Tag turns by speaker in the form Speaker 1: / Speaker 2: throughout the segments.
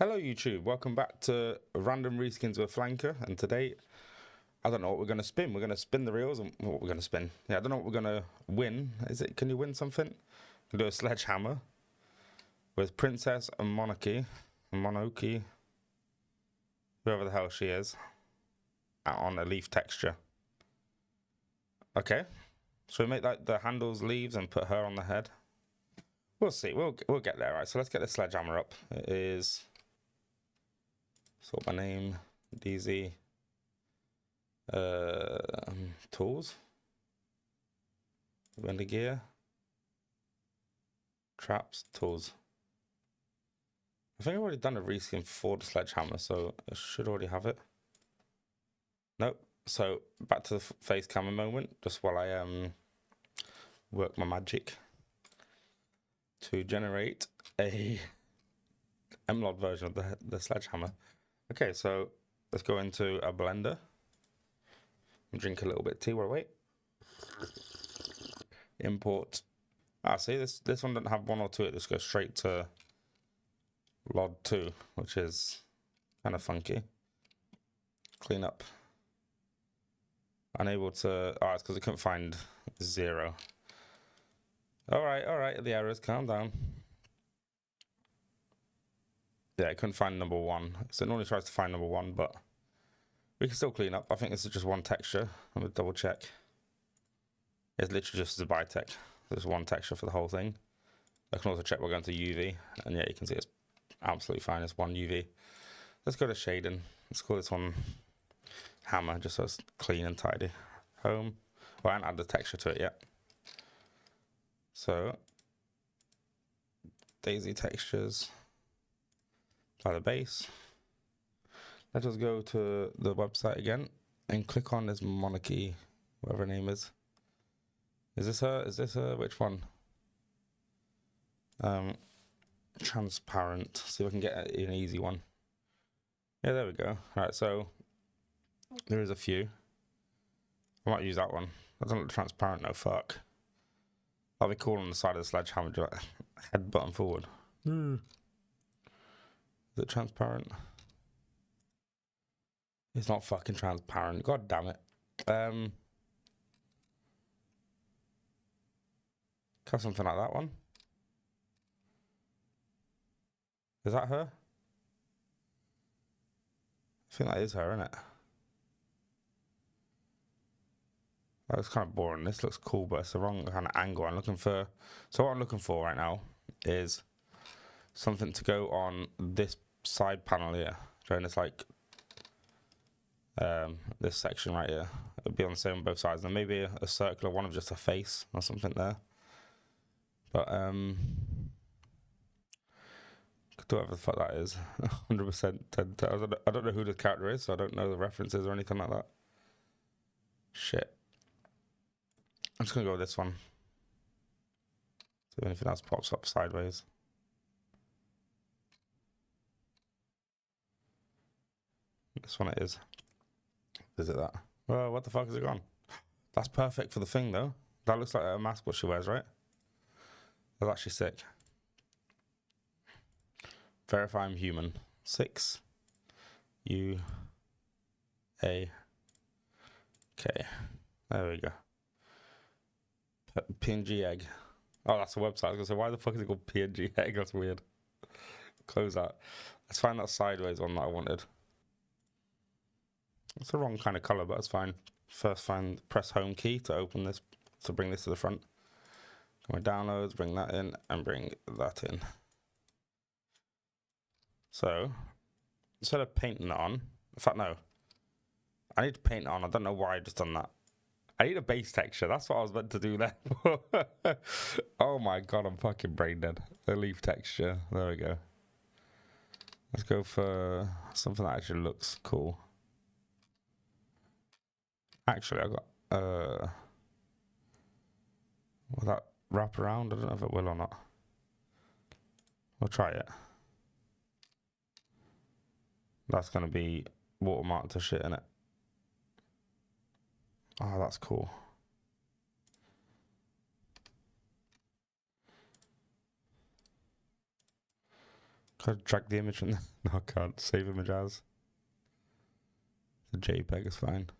Speaker 1: Hello YouTube, welcome back to Random Reskins with Phlanka, and today, I don't know what we're going to spin. We're going to spin the reels, and what we're going to spin. Yeah, I don't know what we're going to win. Can you win something? We'll do a Sledgehammer with Princess Mononoke, whoever the hell she is, on a leaf texture. Okay, so we make like the handles leaves and put her on the head. We'll see, we'll get there, right? So let's get the Sledgehammer up. It is... sort my name, DayZ, tools, render gear, traps, tools. I think I've already done a reskin for the Sledgehammer, so I should already have it. Nope. So back to the face camera moment, just while I work my magic to generate a MLOD version of the Sledgehammer. Okay, so let's go into a blender and drink a little bit of tea while I wait. Import. See, this one doesn't have 1 or 2, it just goes straight to LOD 2, which is kind of funky. Clean up. Unable to... oh, it's because I couldn't find 0. Alright, the errors, calm down. Yeah, I couldn't find number 1. So it normally tries to find number 1, but we can still clean up. I think this is just one texture. I'm going to double check. It's literally just a Bitech. There's one texture for the whole thing. I can also check we're going to UV. And yeah, you can see it's absolutely fine. It's one UV. Let's go to shading. Let's call this one hammer, just so it's clean and tidy. Home. Well, I haven't added the texture to it yet. So, DayZ textures. Apply the base. Let us go to the website again and click on this Mononoke, whatever her name is. Is this her? Is this her? Which one? Transparent. See if I can get an easy one. Yeah, there we go. Alright, so there is a few. I might use that one. That doesn't look transparent, no fuck. That'll be cool on the side of the Sledgehammer, head button forward. Is it transparent? It's not fucking transparent. God damn it. Have something like that one. Is that her? I think that is her, isn't it? That looks kind of boring. This looks cool, but it's the wrong kind of angle. I'm looking for... so what I'm looking for right now is something to go on this side panel here. Showing this like this section right here. It'll be on the same on both sides. And maybe a circular one of just a face or something there. But do whatever the fuck that is. 100% 10. I don't know who the character is, so I don't know the references or anything like that. Shit. I'm just gonna go with this one. See if anything else pops up sideways. This one it is. Is it that? Well, what the fuck is it gone? That's perfect for the thing though. That looks like a mask what she wears, right? That's actually sick. Verify I'm human. 6 U A K. There we go. PNG egg. Oh, that's a website. I was gonna say, why the fuck is it called PNG egg? That's weird. Close that. Let's find that sideways one that I wanted. It's the wrong kind of color, but it's fine. First, press home key to open this, to bring this to the front. Go my downloads, bring that in, and bring that in. So, instead of painting it on, in fact, no. I need to paint it on. I don't know why I just done that. I need a base texture. That's what I was meant to do there. Oh my god, I'm fucking brain dead. The leaf texture. There we go. Let's go for something that actually looks cool. Actually, I got will that wrap around? I don't know if it will or not. We'll try it. That's gonna be watermarked to shit in it. Oh, that's cool. Can I drag the image in there? No, I can't. Save image as. The JPEG is fine.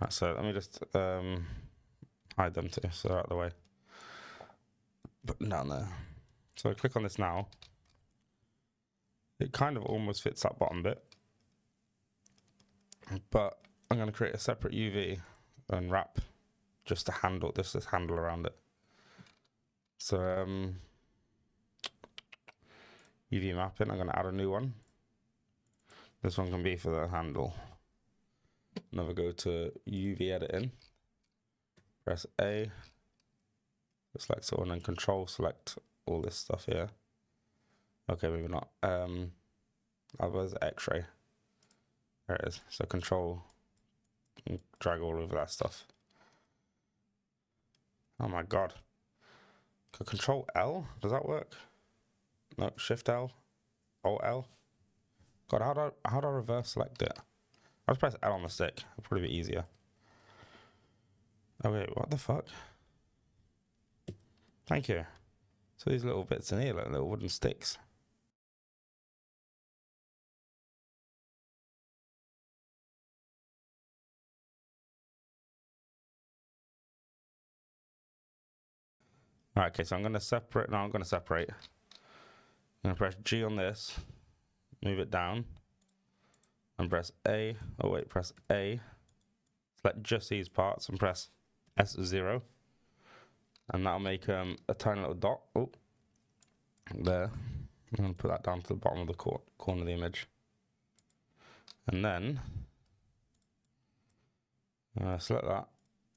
Speaker 1: Right, so let me just hide them too, so they're out of the way. Put them down there. So I click on this now. It kind of almost fits that bottom bit. But I'm going to create a separate UV and wrap just to handle this handle around it. So UV mapping, I'm going to add a new one. This one can be for the handle. Another go to UV editing. Press A. Select it, and then Control select all this stuff here. Okay, maybe not. Otherwise X-ray. There it is. So Control, drag all over that stuff. Oh my god. Control L? Does that work? No, Shift L, Alt L. God, how do I reverse select it? I'll just press L on the stick. It'll probably be easier. Oh wait, what the fuck? Thank you. So these little bits in here, like little wooden sticks. Alright, okay, so I'm gonna separate. Now I'm gonna separate. I'm gonna press G on this, move it down, and press A. Oh wait, press A. Select just these parts and press S0, and that'll make a tiny little dot. Oh, there. I'm gonna put that down to the bottom of the corner of the image, and then select that.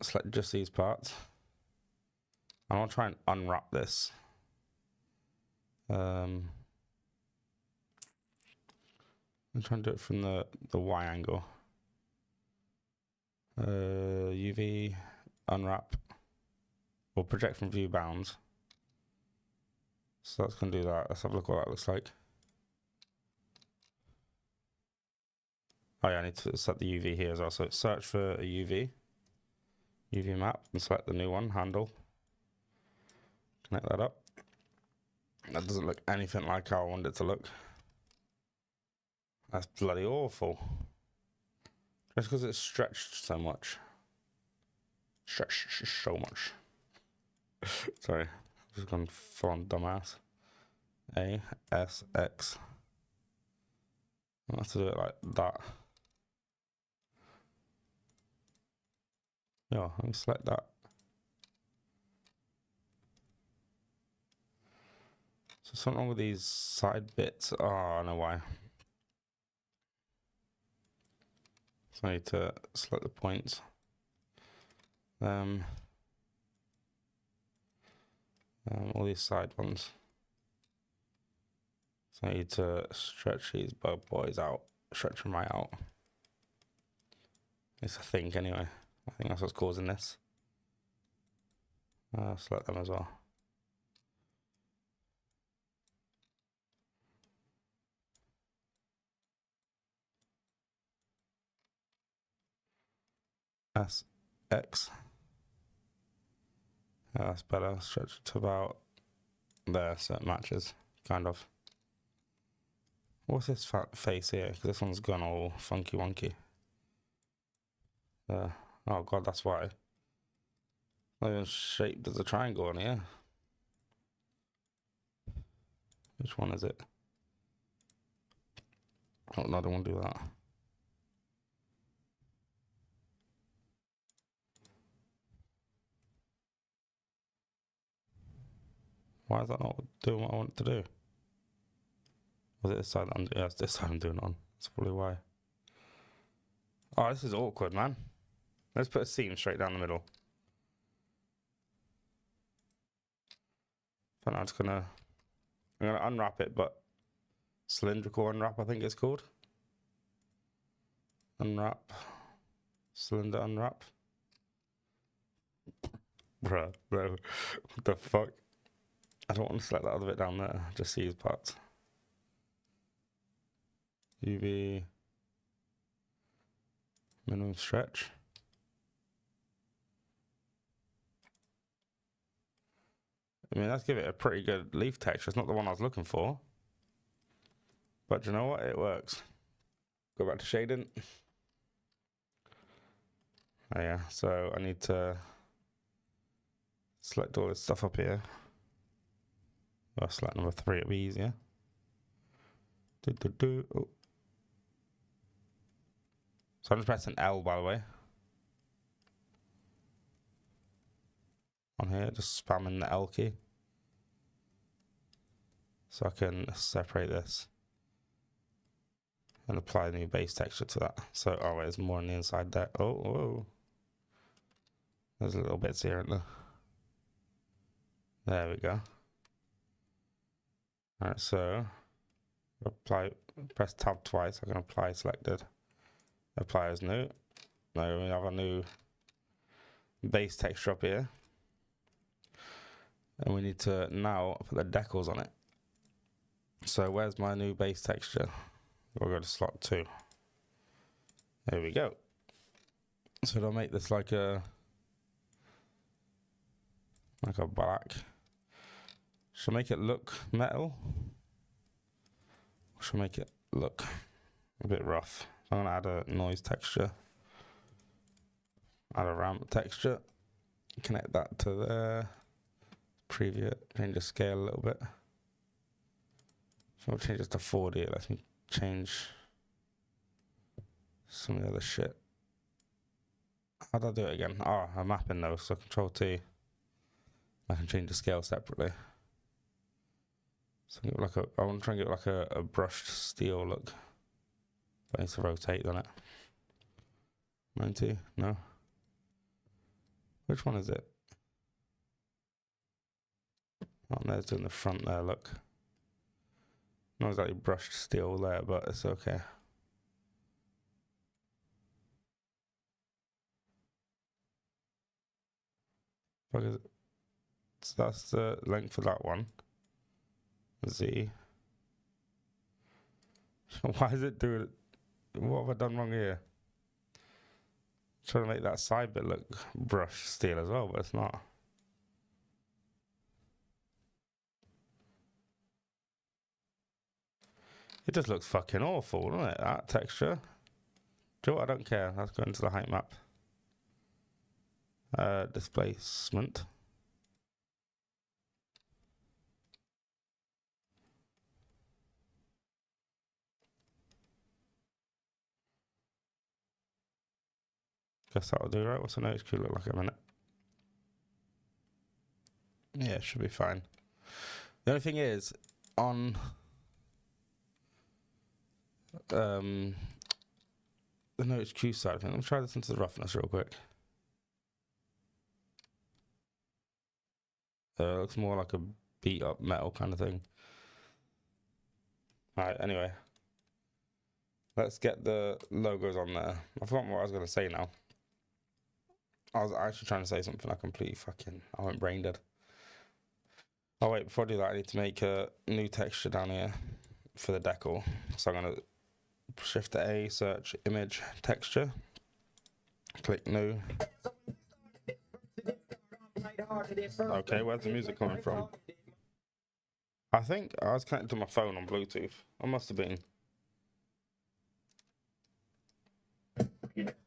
Speaker 1: Select just these parts. I want to try and unwrap this. I'm trying to do it from the Y angle. UV, unwrap, or project from view bounds. So that's going to do that. Let's have a look what that looks like. Oh yeah, I need to set the UV here as well. So search for a UV map, and select the new one, handle. Connect that up. That doesn't look anything like how I want it to look. That's bloody awful. Just because it's stretched so much. Stretched so much. Sorry, I've just gone full on dumbass. A, S, X. I have to do it like that. Yeah, let me select that. So something wrong with these side bits. Oh, I know why. So I need to select the points. All these side ones. So I need to stretch these bug boys out. Stretch them right out. It's a thing anyway. I think that's what's causing this. Select them as well. S, X. That's better. Stretch it to about there so it matches, kind of. What's this face here? Because this one's gone all funky wonky. Oh god, that's why. Not even shaped as a triangle on here. Which one is it? Oh no, I don't want to do that. Why is that not doing what I want it to do? Was it this side? Yeah, it's this side I'm doing it on. That's probably why. Oh, this is awkward, man. Let's put a seam straight down the middle. And I'm gonna unwrap it, but cylindrical unwrap, I think it's called. Unwrap. Cylinder unwrap. Bruh, bro. What the fuck? I don't want to select that other bit down there. Just these parts. UV. Minimum stretch. I mean, let's give it a pretty good leaf texture. It's not the one I was looking for. But you know what? It works. Go back to shading. Oh yeah, so I need to select all this stuff up here. Well, select number 3, it'll be easier. Oh. So I'm just pressing L, by the way. On here, just spamming the L key. So I can separate this and apply a new base texture to that. So, oh wait, there's more on the inside there. Oh, whoa. There's little bits here, aren't there? There we go. Alright, so press tab twice. I can apply selected. Apply as new. Now we have a new base texture up here. And we need to now put the decals on it. So where's my new base texture? We'll go to slot 2. There we go. So it'll make this like a black. Should make it look metal? Or should make it look a bit rough? I'm gonna add a noise texture. Add a ramp texture. Connect that to there. Preview it. Change the scale a little bit. So I'll change this to 40. It lets me change some of the other shit. How do I do it again? Oh, I'm mapping those, so Control T. I can change the scale separately. So I want to try and get like a brushed steel look. But I need to rotate on it. 90? No. Which one is it? Oh, there's doing the front there, look. Not exactly brushed steel there, but it's okay. So that's the length for that one. Z. Why is it doing it? What have I done wrong here? Trying to make that side bit look brushed steel as well, but it's not. It just looks fucking awful, doesn't it? That texture. Do you know what? I don't care. Let's go into the height map. Displacement. Guess that'll do, right? What's an HQ look like in a minute? Yeah, it should be fine. The only thing is, on the no HQ side of things, let me try this into the roughness real quick. Looks more like a beat up metal kind of thing. Alright, anyway. Let's get the logos on there. I forgot what I was going to say now. I was actually trying to say something I completely I went brain dead. Oh wait, before I do that, I need to make a new texture down here for the decal. So I'm going to shift to A, search image texture. Click new. Okay, where's the music coming from? I think I was connected to my phone on Bluetooth. I must have been.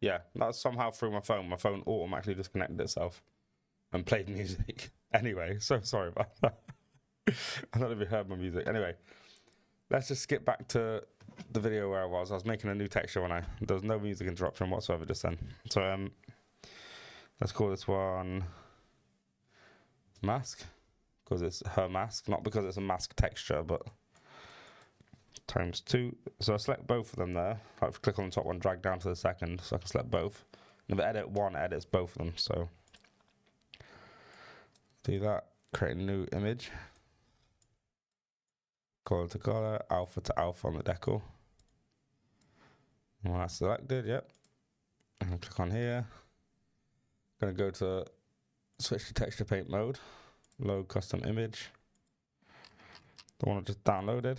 Speaker 1: Yeah, that's somehow through my phone. My phone automatically disconnected itself and played music. Anyway, so sorry about that. I don't know if you heard my music. Anyway, let's just skip back to the video where I was. I was making a new texture when there was no music interruption whatsoever just then. So let's call this one mask, because it's her mask, not because it's a mask texture, but ×2. So I select both of them there. I click on the top one, drag down to the second, so I can select both. And if I edit one, it edits both of them. So do that, create a new image. Color to color, alpha to alpha on the decal. And when that's selected, yep. And click on here. Gonna go to switch to texture paint mode, load custom image. The one I just downloaded.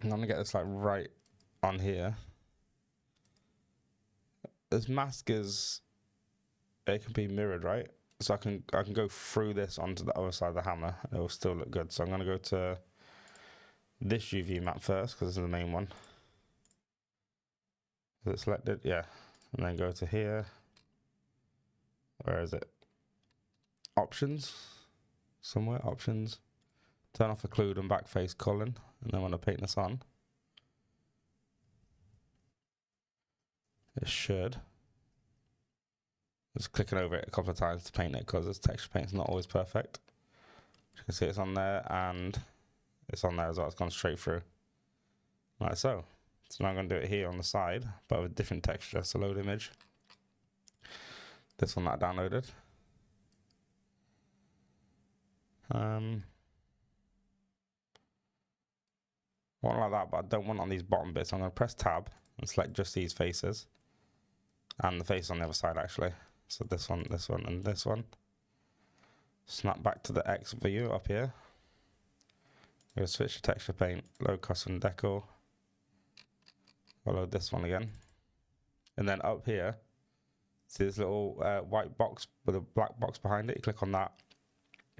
Speaker 1: I'm gonna get this like right on here. This mask it can be mirrored, right? So I can go through this onto the other side of the hammer. It will still look good. So I'm going to go to this UV map first because this is the main one. Is it selected? Yeah. And then go to here. Where is it? Options. Somewhere. Options. Turn off occlude and backface colon. And then when I paint this on, it should. Just clicking over it a couple of times to paint it because this texture paint's not always perfect. You can see it's on there and it's on there as well. It's gone straight through. Like so. So now I'm going to do it here on the side, but with a different texture. So load image. This one that I downloaded. I want like that, but I don't want on these bottom bits. I'm going to press tab and select just these faces. And the face on the other side actually. So this one, and this one. Snap back to the X view up here. I'm going to switch to texture paint, load custom decor. I'll load this one again. And then up here, see this little white box with a black box behind it? You click on that,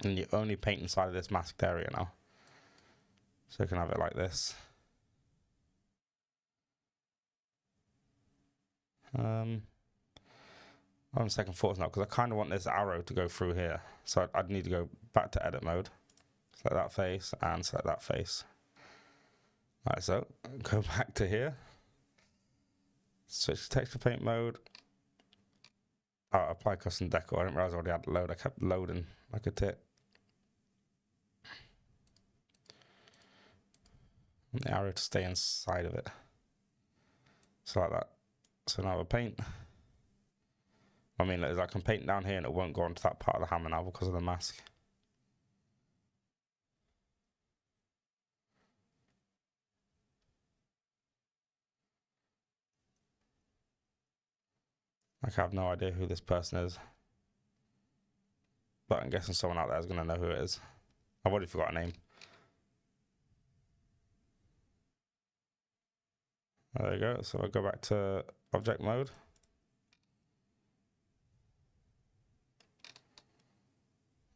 Speaker 1: and you only paint inside of this masked area now. So you can have it like this. On second thoughts now, because I kind of want this arrow to go through here. So I'd need to go back to edit mode. Select that face and select that face. Like so. Go back to here. Switch to texture paint mode. Oh, apply custom decor. I didn't realize I already had load. I kept loading like a tit. And the arrow to stay inside of it. So like that. So now I paint. I mean, I can paint down here and it won't go onto that part of the hammer now because of the mask. Like, I have no idea who this person is. But I'm guessing someone out there is going to know who it is. I've already forgot a name. There you go. So I'll go back to object mode.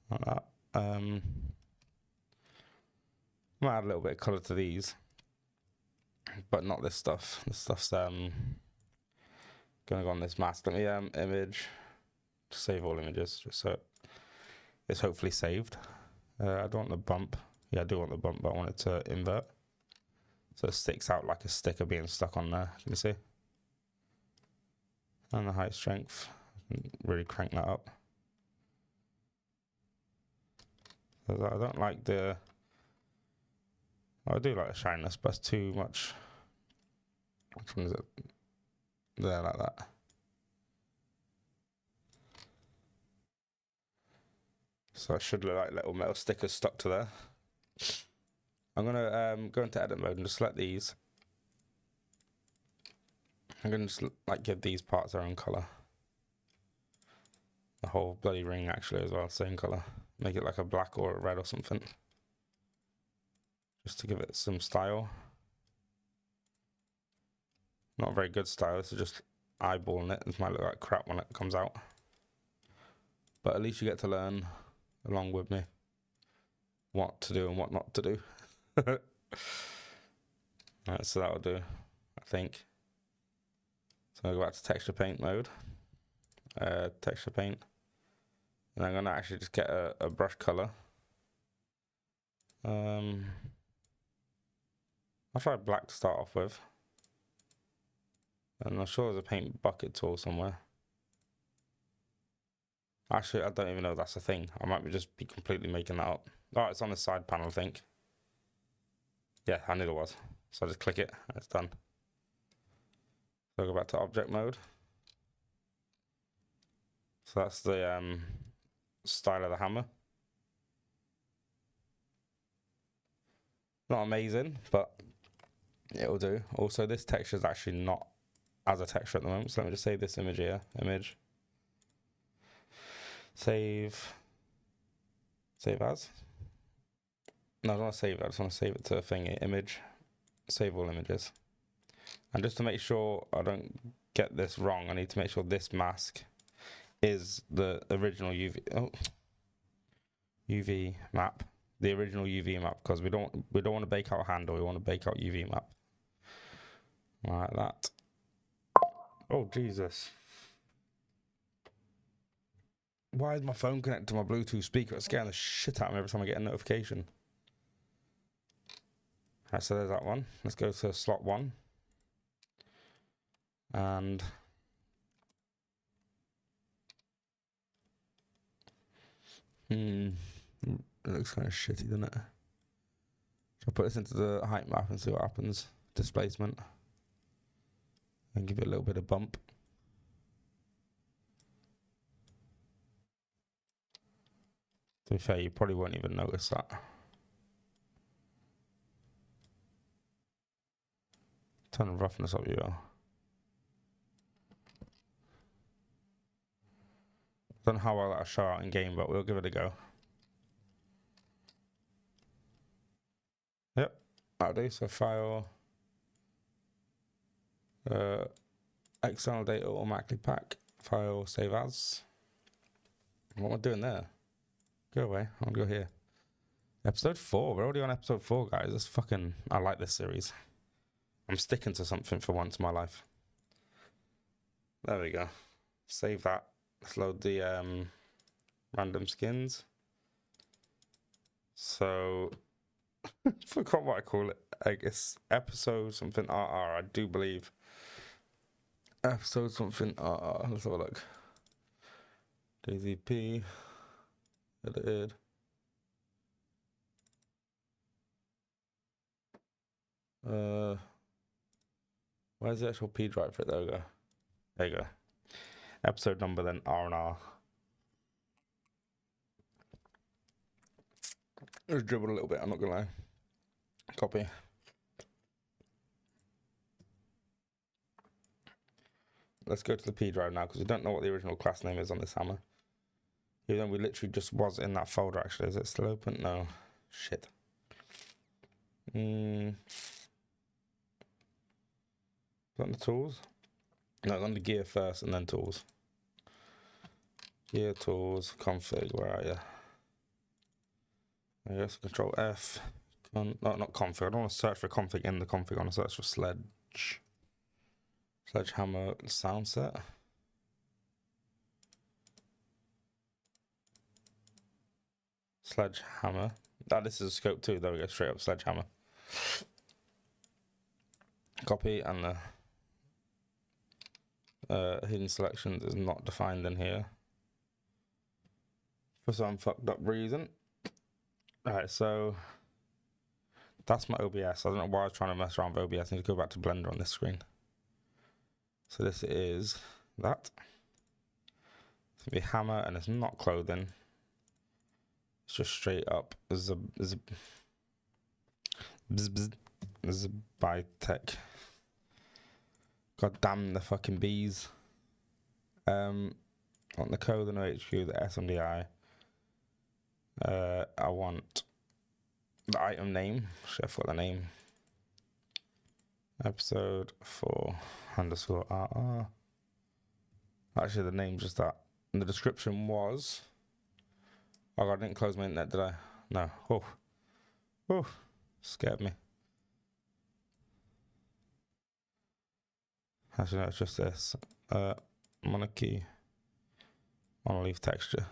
Speaker 1: Like that. I'm gonna add a little bit of color to these, but not this stuff. This stuff's gonna go on this mask. Let me image, save all images, just so it's hopefully saved. I don't want the bump. Yeah, I do want the bump, but I want it to invert, so it sticks out like a sticker being stuck on there. Can you see? And the height strength, really crank that up. I don't like the. I do like the shininess, but it's too much. Which one is it? There, like that. So it should look like little metal stickers stuck to there. I'm gonna go into edit mode and just select these. I'm gonna just like give these parts their own color. The whole bloody ring actually as well, same color. Make it like a black or a red or something. Just to give it some style. Not a very good style, this is just eyeballing it. This might look like crap when it comes out. But at least you get to learn along with me what to do and what not to do. Alright, so that'll do, I think. So I'll go back to texture paint mode. Texture paint. And I'm gonna actually just get a brush color. I'll try black to start off with. And I'm sure there's a paint bucket tool somewhere. Actually, I don't even know if that's a thing. I might just be completely making that up. Oh, it's on the side panel, I think. Yeah, I knew there was. So I just click it and it's done. So I'll go back to object mode. So that's the style of the hammer. Not amazing, but it'll do. Also, this texture is actually not as a texture at the moment. So let me just save this image here. Image. Save. Save as. No, I don't want to save it. I just want to save it to a thingy. Image. Save all images. And just to make sure I don't get this wrong, I need to make sure this mask is the original UV map, the original UV map, because we don't want to bake out handle, we want to bake out UV map like that. Oh Jesus! Why is my phone connected to my Bluetooth speaker? It's scaring the shit out of me every time I get a notification. Alright, so there's that one. Let's go to slot 1. And it looks kind of shitty, doesn't it? I'll put this into the height map and see what happens. Displacement. And give it a little bit of bump. To be fair, you probably won't even notice that. Turn the roughness up, you. Don't know how well that'll show out in game, but we'll give it a go. Yep, that'll do. So file, external data automatically pack, file, save as. What am I doing there? Go away. I'll go here. Episode 4. We're already on episode 4, guys. That's fucking. I like this series. I'm sticking to something for once in my life. There we go. Save that. Let's load the random skins. So, forgot what I call it. I guess episode something RR. I do believe. Episode something RR. Let's have a look. DayZ edited. Where's the actual P drive for it? There we go. There you go. Episode number then R&R. Just dribbled a little bit, I'm not gonna lie. Copy. Let's go to the P drive now because we don't know what the original class name is on this hammer. Even though we literally just was in that folder actually. Is it still open? No. Shit. Is that the tools? No, on the gear first and then tools. Gear, tools, config, where are you? I guess control F. No, not config. I don't want to search for config in the config. I want to search for Sledgehammer sound set. Sledgehammer. This is a scope 2. There we go. Straight up Sledgehammer. Copy, and the hidden selections is not defined in here for some fucked up reason. Alright, so that's my OBS. I don't know why I was trying to mess around with OBS. I need to go back to Blender on this screen. So this is that. It's gonna be hammer, and it's not clothing. It's just straight up Bitech. God damn the fucking bees. On the code, the HQ, the SMDI. I want the item name. Should I put the name? Episode 4 _RR. Actually, the name's just that. And the description was. Oh God, I didn't close my internet, did I? No. Oh, scared me. Actually, no, it's just this. Monarchy. Monolith texture.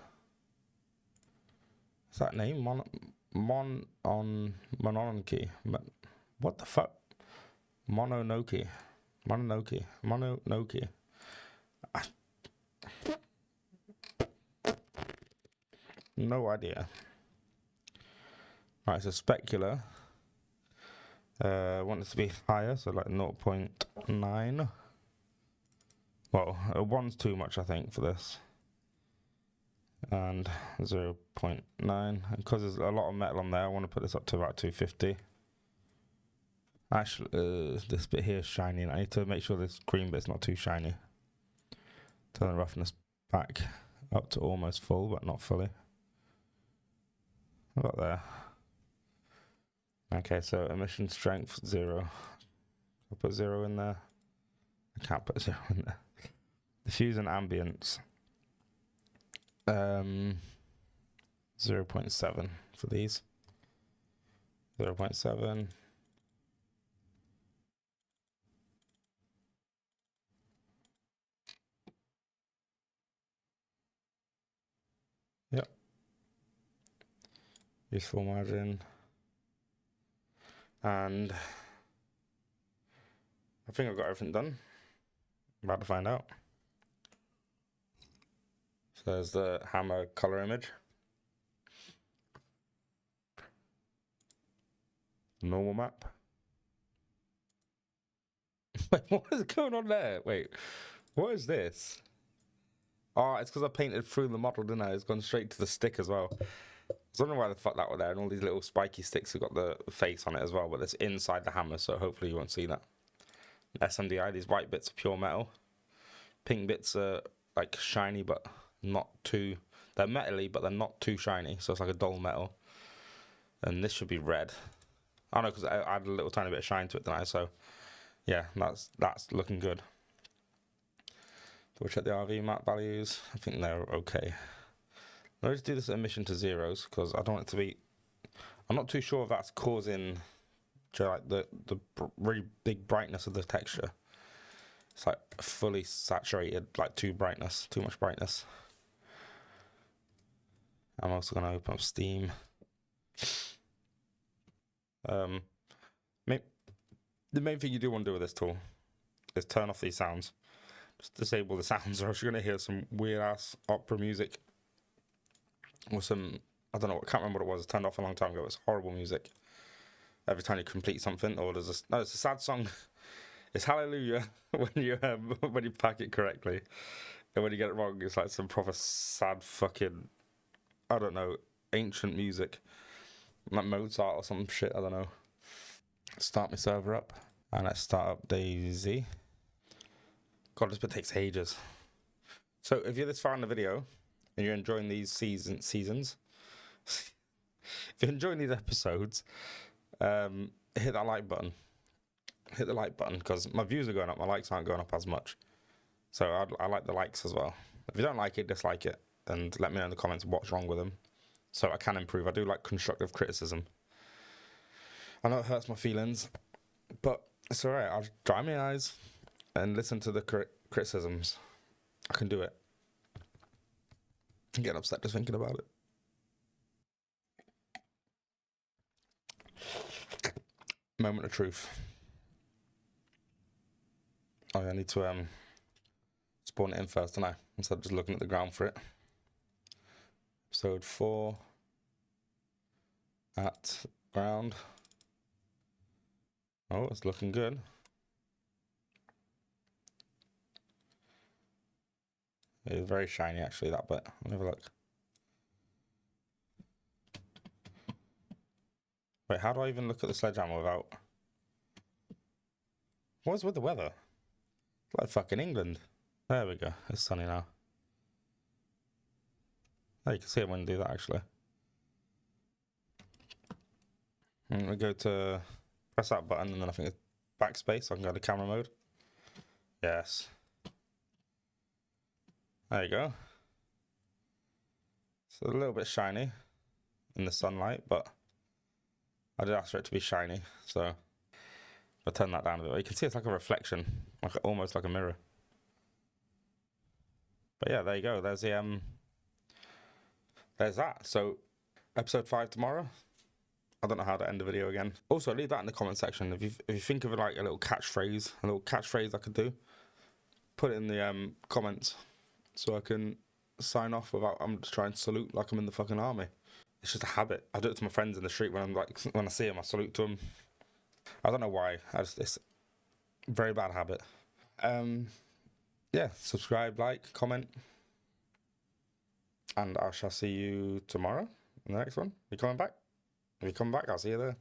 Speaker 1: Is that name? Mononoke. What the fuck? Mononoke. No idea. Right, so specular. Want it to be higher, so like 0.9. Well, 1's too much, I think, for this. And 0.9. And because there's a lot of metal on there, I want to put this up to about 250. Actually, this bit here is shiny, and I need to make sure this green bit's not too shiny. Turn the roughness back up to almost full, but not fully. About there. Okay, so emission strength 0. I'll put 0 in there. I can't put 0 in there. Diffuse and ambience. 0.7 for these. 0.7. Yep. Useful margin. And I think I've got everything done. I'm about to find out. So there's the hammer color image. Normal map. Wait, what is going on there? Wait, what is this? Oh, it's because I painted through the model, didn't I? It's gone straight to the stick as well. I was wondering why the fuck that were there, and all these little spiky sticks have got the face on it as well, but it's inside the hammer, so hopefully you won't see that. SMDI, these white bits are pure metal. Pink bits are like shiny, but not too... They're metally, but they're not too shiny, so it's like a dull metal. And this should be red. I know, because I added a little tiny bit of shine to it, didn't I? So, yeah, that's looking good. We'll check the RV map values. I think they're okay. Let's do this emission to zeros, because I don't want it to be... I'm not too sure if that's causing like the really big brightness of the texture. It's like fully saturated, like too much brightness. I'm also going to open up Steam. The main thing you do want to do with this tool is turn off these sounds. Just disable the sounds, or else you're going to hear some weird ass opera music. Or some, I don't know, I can't remember what it was. It turned off a long time ago. It's horrible music. Every time you complete something, or there's no, it's a sad song. It's Hallelujah when you pack it correctly, and when you get it wrong, it's like some proper sad fucking, I don't know, ancient music, like Mozart or some shit. I don't know. Start my server up, and let's start up DayZ. God, this bit takes ages. So if you're this far in the video and you're enjoying these seasons, if you're enjoying these episodes, hit that like button. Hit the like button, because my views are going up, my likes aren't going up as much. So I like the likes as well. If you don't like it, dislike it, and let me know in the comments what's wrong with them, so I can improve. I do like constructive criticism. I know it hurts my feelings, but it's alright. I'll dry my eyes and listen to the criticisms. I can do it. I'm getting upset just thinking about it. Moment of truth. Oh, yeah, I need to spawn it in first, don't I? Instead of just looking at the ground for it. Episode 4 at ground. Oh, it's looking good. It's very shiny, actually, that bit. Let me have a look. Wait, how do I even look at the sledgehammer without... What's with the weather? It's like fucking England. There we go. It's sunny now. Oh, you can see it when you do that, actually. I'm going to go to... Press that button, and then I think it's backspace, so I can go to camera mode. Yes. There you go. It's a little bit shiny in the sunlight, but I did ask for it to be shiny, so I'll turn that down a bit. You can see it's like a reflection, like almost like a mirror. But yeah, there you go. There's the there's that. So episode 5 tomorrow. I don't know how to end the video again. Also, leave that in the comment section. If you think of like a little catchphrase I could do, put it in the comments, so I can sign off without I'm just trying to salute like I'm in the fucking army. It's just a habit. I do it to my friends in the street when I see them, I salute to them. I don't know why. It's a very bad habit. Yeah, subscribe, like, comment, and I shall see you tomorrow in the next one. You coming back? If you come back, I'll see you there.